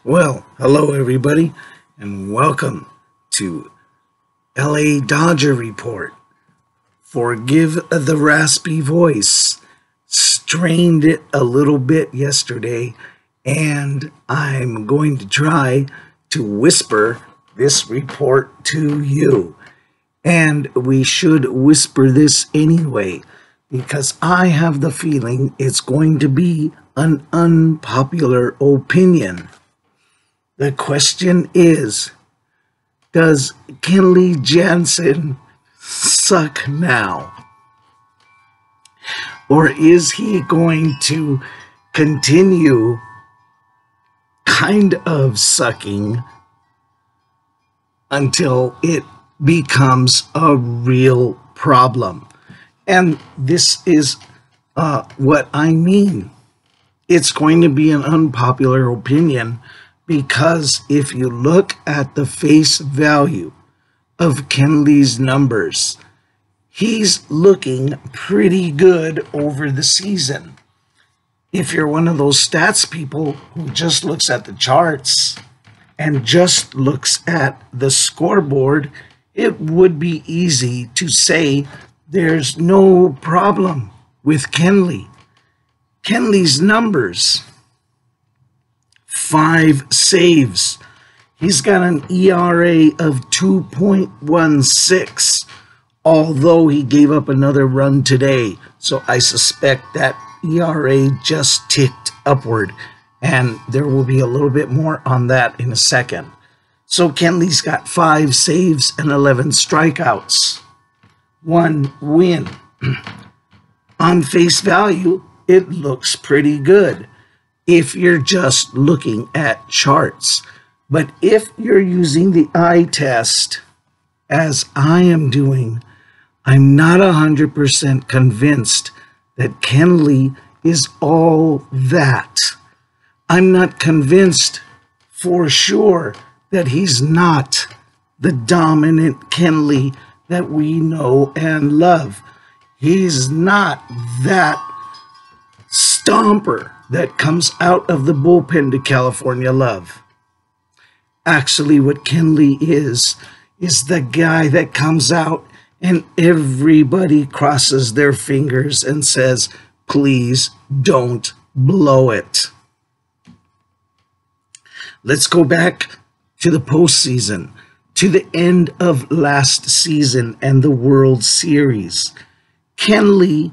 Well, hello everybody, and welcome to LA Dodger Report. Forgive the raspy voice. Strained it a little bit yesterday, and I'm going to try to whisper this report to you. And we should whisper this anyway, because I have the feeling it's going to be an unpopular opinion. The question is, does Kenley Jansen suck now? Or is he going to continue kind of sucking until it becomes a real problem? And this is what I mean. It's going to be an unpopular opinion, because if you look at the face value of Kenley's numbers, he's looking pretty good over the season. If you're one of those stats people who just looks at the charts and just looks at the scoreboard, it would be easy to say there's no problem with Kenley. Kenley's numbers: 5 saves. He's got an ERA of 2.16, although he gave up another run today. So I suspect that ERA just ticked upward, and there will be a little bit more on that in a second. So Kenley's got 5 saves and 11 strikeouts. 1 win. On face value, it looks pretty good if you're just looking at charts. But if you're using the eye test, as I am doing, I'm not 100% convinced that Kenley is all that. I'm not convinced for sure that he's not the dominant Kenley that we know and love. He's not that stomper that comes out of the bullpen to California love. Actually, what Kenley is the guy that comes out and everybody crosses their fingers and says, please don't blow it. Let's go back to the postseason, to the end of last season and the World Series. Kenley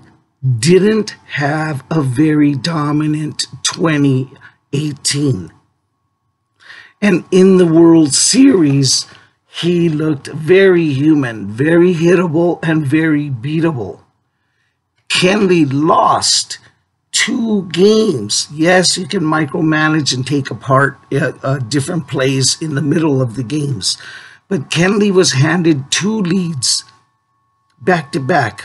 didn't have a very dominant 2018. And in the World Series, he looked very human, very hittable, and very beatable. Kenley lost 2 games. Yes, you can micromanage and take apart different plays in the middle of the games. But Kenley was handed 2 leads back-to-back.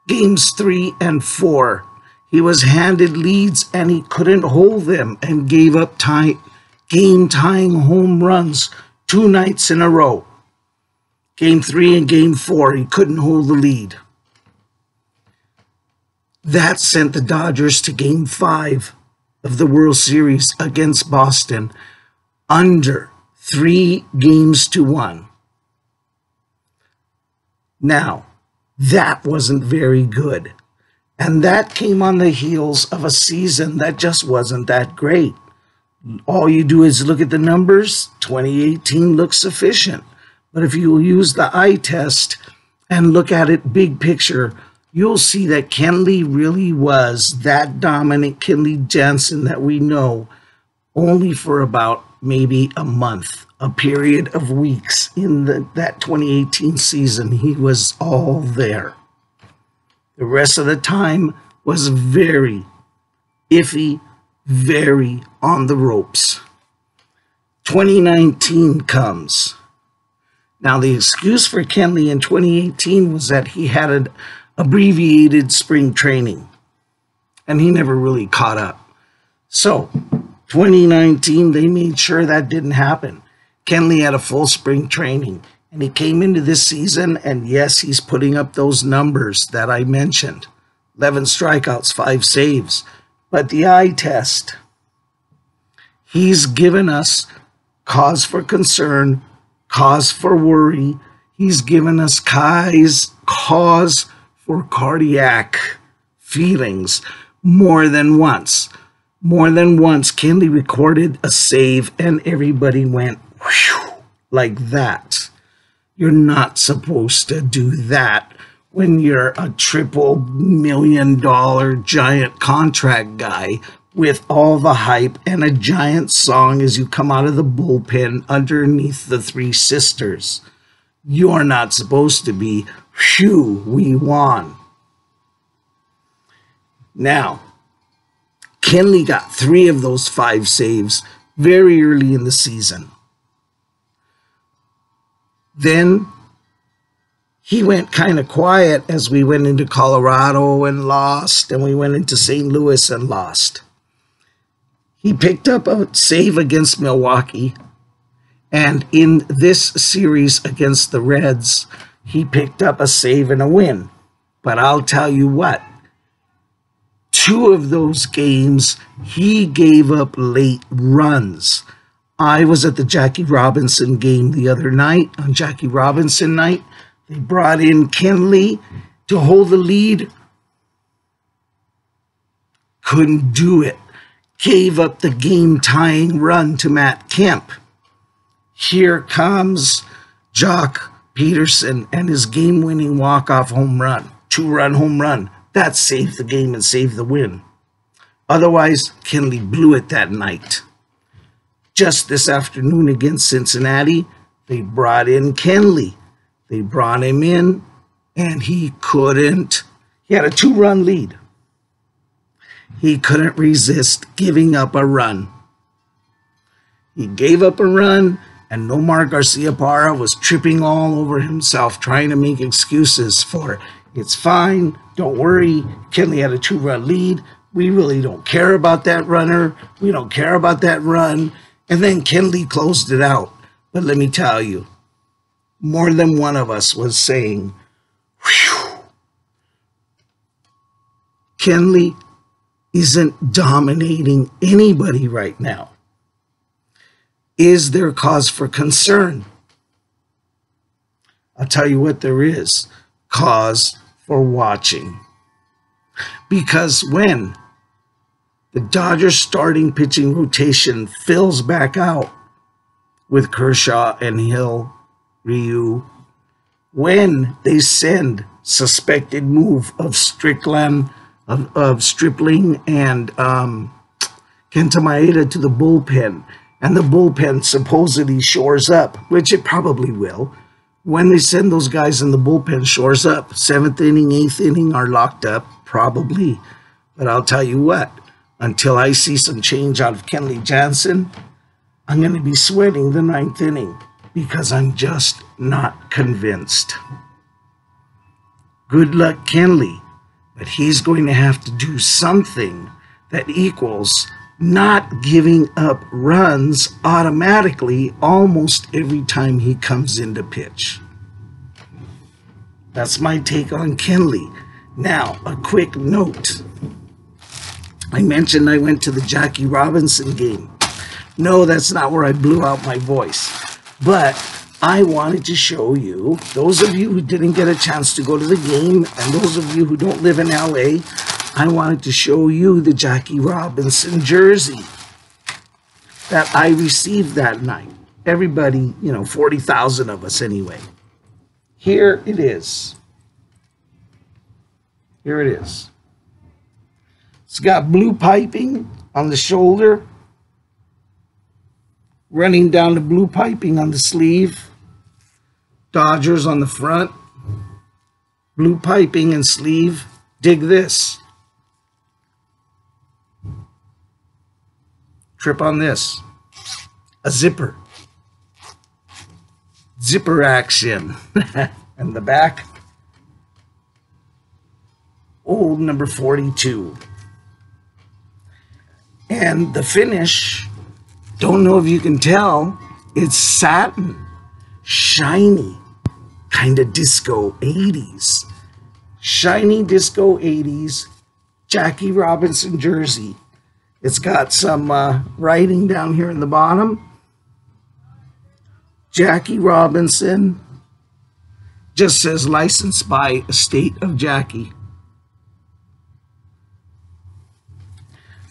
Games 3 and 4, he was handed leads and he couldn't hold them and gave up game-tying home runs 2 nights in a row. Game 3 and Game 4, he couldn't hold the lead. That sent the Dodgers to Game 5 of the World Series against Boston under 3-1. Now, that wasn't very good. And that came on the heels of a season that just wasn't that great. All you do is look at the numbers. 2018 looks sufficient. But if you use the eye test and look at it big picture, you'll see that Kenley really was that dominant Kenley Jansen that we know only for about maybe a month. A period of weeks in that 2018 season, he was all there. The rest of the time was very iffy, very on the ropes. 2019 comes. Now, the excuse for Kenley in 2018 was that he had an abbreviated spring training, and he never really caught up. So, 2019, they made sure that didn't happen. Kenley had a full spring training, and he came into this season, and yes, he's putting up those numbers that I mentioned. 11 strikeouts, 5 saves. But the eye test, He's given us cause for concern, cause for worry. He's given us cause for cardiac feelings more than once. More than once, Kenley recorded a save and everybody went whew, like that. You're not supposed to do that when you're a $3 million giant contract guy with all the hype and a giant song as you come out of the bullpen underneath the Three Sisters. You're not supposed to be, phew, we won. Now, Kenley got 3 of those 5 saves very early in the season. Then he went kind of quiet as we went into Colorado and lost, and we went into St. Louis and lost. He picked up a save against Milwaukee, and in this series against the Reds, he picked up a save and a win. But I'll tell you what, 2 of those games, he gave up late runs. I was at the Jackie Robinson game the other night, on Jackie Robinson night. They brought in Kenley to hold the lead. Couldn't do it. Gave up the game-tying run to Matt Kemp. Here comes Jock Peterson and his game-winning walk-off home run. 2-run home run. That saved the game and saved the win. Otherwise, Kenley blew it that night. Just this afternoon against Cincinnati, they brought in Kenley. They brought him in, and he couldn't. He had a 2-run lead. He couldn't resist giving up a run. He gave up a run, and Nomar Garciaparra was tripping all over himself, trying to make excuses for, it's fine, don't worry, Kenley had a 2-run lead. We really don't care about that runner. We don't care about that run. And then Kenley closed it out. But let me tell you, more than one of us was saying, whew, Kenley isn't dominating anybody right now. Is there cause for concern? I'll tell you what there is. Cause for watching. Because when the Dodgers starting pitching rotation fills back out with Kershaw and Hill, Ryu, when they send suspected move of Strickland, of Stripling and Kenta Maeda to the bullpen, and the bullpen supposedly shores up, which it probably will. When they send those guys in the bullpen, shores up. 7th inning, 8th inning are locked up, probably. But I'll tell you what, until I see some change out of Kenley Jansen, I'm going to be sweating the 9th inning because I'm just not convinced. Good luck, Kenley, but he's going to have to do something that equals not giving up runs automatically almost every time he comes into pitch. That's my take on Kenley. Now, a quick note. I mentioned I went to the Jackie Robinson game. No, that's not where I blew out my voice. But I wanted to show you, those of you who didn't get a chance to go to the game, and those of you who don't live in LA, I wanted to show you the Jackie Robinson jersey that I received that night. Everybody, 40,000 of us anyway. Here it is. Here it is. It's got blue piping on the shoulder, running down the blue piping on the sleeve, Dodgers on the front, blue piping and sleeve. Dig this. Trip on this. A zipper. Zipper action. And the back. Old number 42. And the finish, don't know if you can tell, it's satin. Shiny. Kind of disco 80s. Shiny disco 80s Jackie Robinson jersey. It's got some writing down here in the bottom. Jackie Robinson. Just says licensed by Estate of Jackie.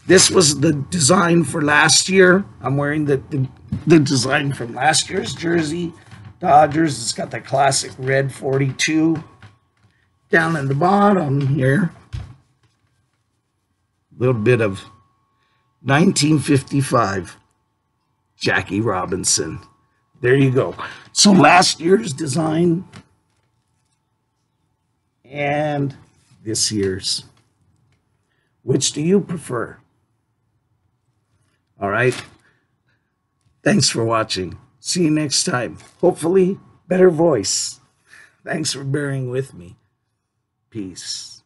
This was the design for last year. I'm wearing the design from last year's jersey. Dodgers. It's got the classic red 42 down in the bottom here. A little bit of 1955 Jackie Robinson. There you go. So last year's design and this year's. Which do you prefer? All right. Thanks for watching. See you next time. Hopefully, better voice. Thanks for bearing with me. Peace.